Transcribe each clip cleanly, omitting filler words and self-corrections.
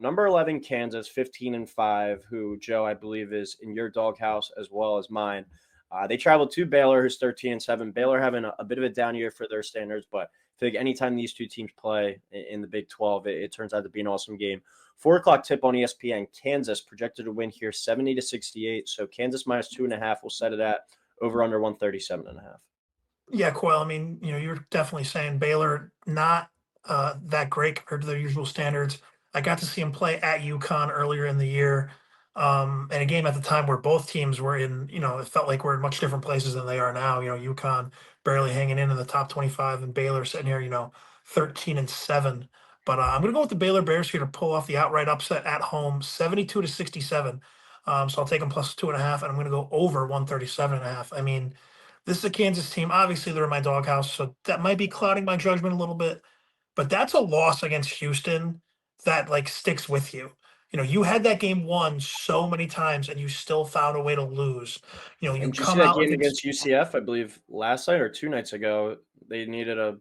Number 11, Kansas, 15-5, who, Joe, I believe is in your doghouse as well as mine. They traveled to Baylor, who's 13-7. Baylor having a bit of a down year for their standards, but I think anytime these two teams play in the Big 12, it turns out to be an awesome game. 4 o'clock tip on ESPN. Kansas projected to win here 70-68. So Kansas minus 2.5. We'll set it at over under 137.5. Yeah, Coyle. I mean, you're definitely saying Baylor not that great compared to their usual standards. I got to see him play at UConn earlier in the year, and a game at the time where both teams were in. It felt like we're in much different places than they are now. UConn barely hanging in the top 25, and Baylor sitting here, 13-7. But I'm going to go with the Baylor Bears here to pull off the outright upset at home, 72-67. So I'll take them plus 2.5, and I'm going to go over 137.5. I mean, this is a Kansas team. Obviously, they're in my doghouse, so that might be clouding my judgment a little bit. But that's a loss against Houston that like sticks with you. You had that game won so many times, and you still found a way to lose. And You did you see come that out game against. against UCF? I believe last night or 2 nights ago, they needed a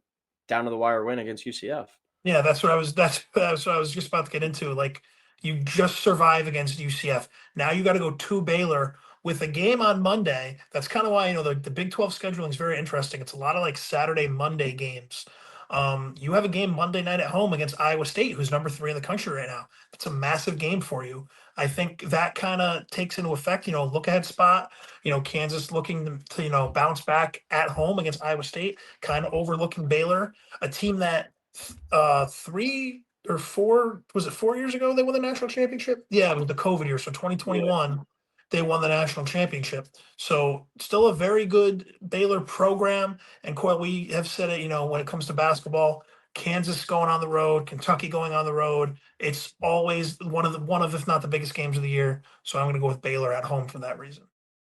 down to the wire win against UCF. Yeah, that's what I was just about to get into. Like, you just survive against UCF. Now you got to go to Baylor with a game on Monday. That's kind of why the Big 12 scheduling is very interesting. It's a lot of like Saturday, Monday games. You have a game Monday night at home against Iowa State, who's number 3 in the country right now. That's a massive game for you. I think that kind of takes into effect, look ahead spot. Kansas looking to bounce back at home against Iowa State, kind of overlooking Baylor, a team that 3 or 4, was it 4 years ago they won the national championship? Yeah, it was the COVID year. So Yeah. 2021, they won the national championship. So still a very good Baylor program. And Coyle, we have said it, when it comes to basketball, Kansas going on the road, Kentucky going on the road. It's always one of if not the biggest games of the year. So I'm going to go with Baylor at home for that reason.